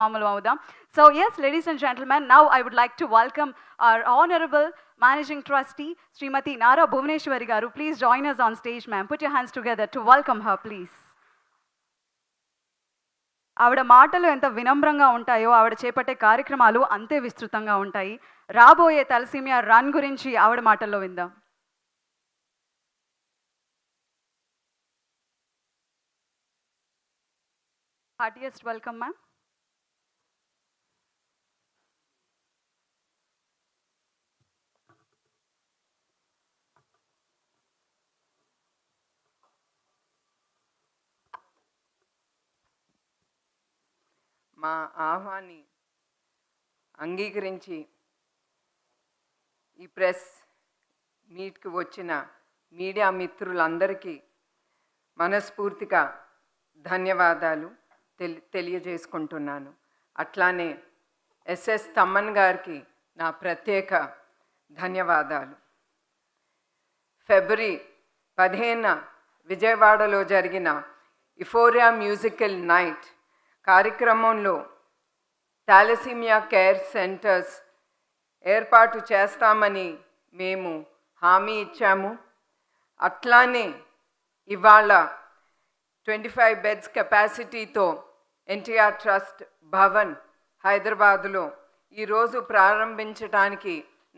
So yes, ladies and gentlemen, now I would like to welcome our Honorable Managing Trustee, Srimati Nara Bhuvaneshwari Garu. Please join us on stage, ma'am. Put your hands together to welcome her, please. ఆవిడ మాటలు ఎంత వినమ్రంగా ఉంటాయో ఆవిడ చేపట్టే కార్యక్రమాలు అంతే విస్తృతంగా ఉంటాయి. రాబోయే తలసీమియా రన్ గురించి ఆవిడ మాటల్లో విందాం. Heartiest welcome, ma'am. మా ఆహ్వాన్ని అంగీకరించి ఈ ప్రెస్ మీట్కి వచ్చిన మీడియా మిత్రులందరికీ మనస్ఫూర్తిగా ధన్యవాదాలు తెలియజేసుకుంటున్నాను. అట్లానే ఎస్ఎస్ తమ్మన్ గారికి నా ప్రత్యేక ధన్యవాదాలు. ఫిబ్రవరి 15 విజయవాడలో జరిగిన ఇఫోరియా మ్యూజికల్ నైట్ కార్యక్రమంలో థాలసీమియా కేర్ సెంటర్స్ ఏర్పాటు చేస్తామని మేము హామీ ఇచ్చాము. అట్లానే ఇవాళ 25 బెడ్స్ కెపాసిటీతో ఎన్టీఆర్ ట్రస్ట్ భవన్ హైదరాబాదులో ఈరోజు ప్రారంభించడానికి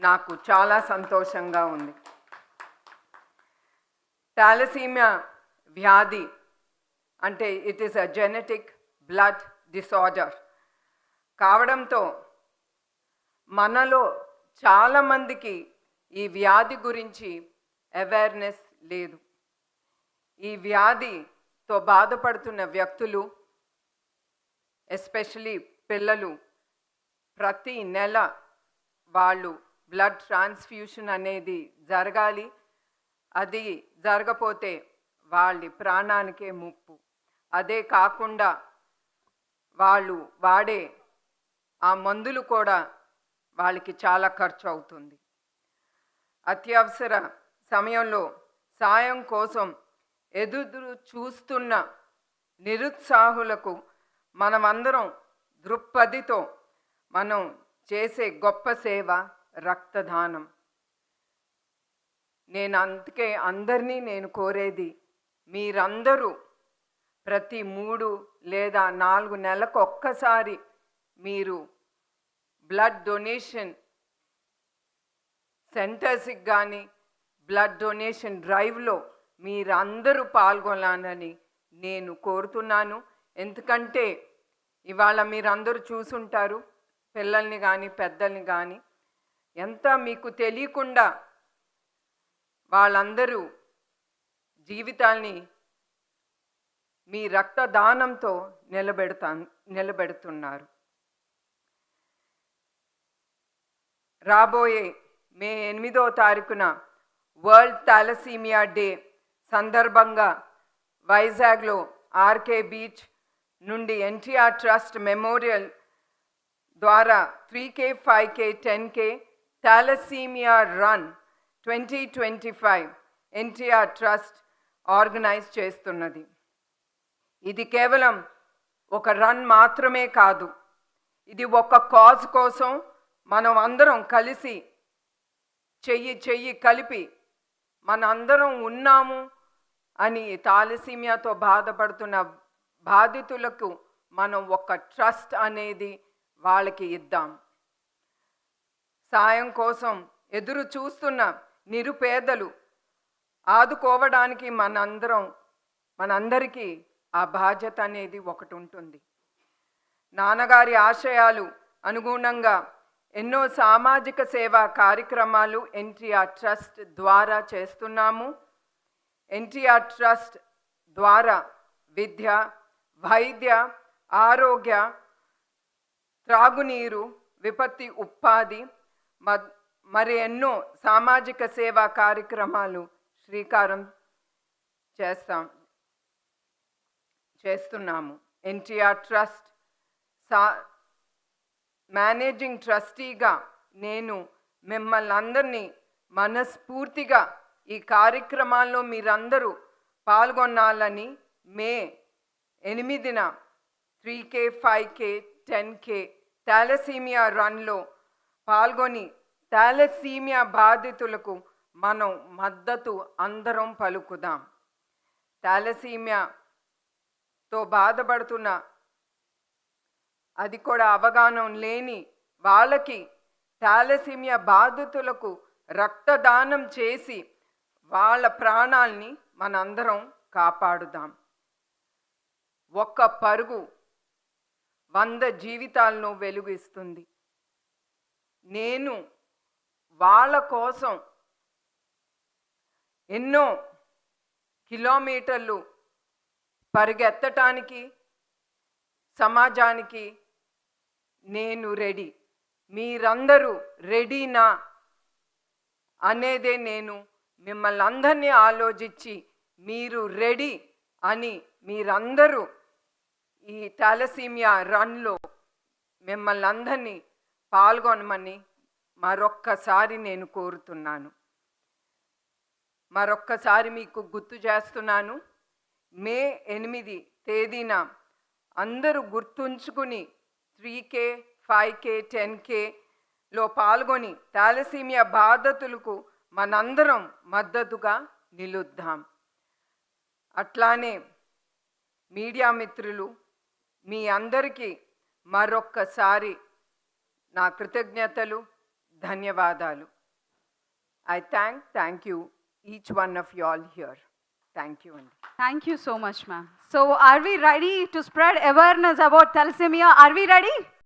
నాకు చాలా సంతోషంగా ఉంది. థాలసీమియా వ్యాధి అంటే it is a genetic blood disorder కావడంతో మనలో చాలామందికి ఈ వ్యాధి గురించి అవేర్నెస్ లేదు. ఈ వ్యాధితో బాధపడుతున్న వ్యక్తులు, ఎస్పెషలీ పిల్లలు, ప్రతి నెల వాళ్ళు బ్లడ్ ట్రాన్స్ఫ్యూషన్ అనేది జరగాలి. అది జరగపోతే వాళ్ళ ప్రాణానికే ముప్పు. అదే కాకుండా వాళ్ళు వాడే ఆ మందులు కూడా వాళ్ళకి చాలా ఖర్చు అవుతుంది. అత్యవసర సమయంలో సాయం కోసం ఎదురు చూస్తున్న నిరుత్సాహులకు మనమందరం దృక్పథితో మనం చేసే గొప్ప సేవ రక్తదానం. అందుకే అందరినీ నేను కోరేది, మీరందరూ ప్రతి 3 లేదా 4 నెలలకు ఒక్కసారి మీరు బ్లడ్ డొనేషన్ సెంటర్స్కి కానీ బ్లడ్ డొనేషన్ డ్రైవ్లో మీరందరూ పాల్గొనాలని నేను కోరుతున్నాను. ఎందుకంటే ఇవాళ మీరందరూ చూసుంటారు, పిల్లల్ని కానీ పెద్దల్ని కానీ, ఎంత మీకు తెలియకుండా వాళ్ళందరూ జీవితాల్ని మీ రక్తదానంతో నిలబెడుతున్నారు. రాబోయే మే 8వ తారీఖున వరల్డ్ థాలసీమియా డే సందర్భంగా వైజాగ్లో ఆర్కే బీచ్ నుండి ఎన్టీఆర్ ట్రస్ట్ మెమోరియల్ ద్వారా 3K, 5K, 10K thalassaemia run 2025 NTR trust organise చేస్తున్నది. ఇది కేవలం ఒక రన్ మాత్రమే కాదు, ఇది ఒక కాజ్ కోసం మనం అందరం కలిసి చెయ్యి కలిపి మన అందరం ఉన్నాము అని థాలసీమియాతో బాధపడుతున్న బాధితులకు మనం ఒక ట్రస్ట్ అనేది వాళ్ళకి ఇద్దాం. సాయం కోసం ఎదురు చూస్తున్న నిరుపేదలు ఆదుకోవడానికి మనందరికీ ఆ బాధ్యత అనేది ఒకటి ఉంటుంది. నాన్నగారి ఆశయాలు అనుగుణంగా ఎన్నో సామాజిక సేవా కార్యక్రమాలు ఎన్టీఆర్ ట్రస్ట్ ద్వారా చేస్తున్నాము. ఎన్టీఆర్ ట్రస్ట్ ద్వారా విద్య, వైద్య, ఆరోగ్య, త్రాగునీరు, విపత్తి ఉపాధి మరి ఎన్నో సామాజిక సేవా కార్యక్రమాలు శ్రీకారం చేస్తున్నాము. ఎన్టీఆర్ ట్రస్ట్ మేనేజింగ్ ట్రస్టీగా నేను మిమ్మల్ని అందరినీ మనస్ఫూర్తిగా ఈ కార్యక్రమాల్లో మీరందరూ పాల్గొనాలని మే 8న 3K, 5K, 10K థాలసీమియా రన్లో పాల్గొని థాలసీమియా బాధితులకు మనం మద్దతు అందరం పలుకుదాం. థాలసీమియాతో బాధపడుతున్న అది కూడా అవగాహన లేని వాళ్ళకి థాలసీమియా బాధితులకు రక్తదానం చేసి వాళ్ళ ప్రాణాల్ని మనందరం కాపాడుదాం. ఒక్క పరుగు 100 జీవితాలను వెలుగిస్తుంది. నేను వాళ్ళ కోసం ఎన్నో కిలోమీటర్లు పరిగెత్తటానికి సమాజానికి నేను రెడీ. మీరందరూ రెడీనా అనేదే నేను మిమ్మల్ని అందరినీ ఆలోచించి మీరు రెడీ అని మీరందరూ ఈ థాలసీమియా రన్లో మిమ్మల్ని అందరినీ పాల్గొనమని మరొక్కసారి నేను కోరుతున్నాను. మరొక్కసారి మీకు గుర్తు చేస్తున్నాను, మే 8 తేదీన అందరూ గుర్తుంచుకుని 3K 5K 10Kలో పాల్గొని థాలసీమియా బాధితులకు మనందరం మద్దతుగా నిలుద్దాం. అట్లానే మీడియా మిత్రులు మీ అందరికీ మరొక్కసారి నా కృతజ్ఞతలు, ధన్యవాదాలు. I thank you each one of you all here. Thank you. Thank you so much, ma'am. So are we ready to spread awareness about thalassemia? Are we ready?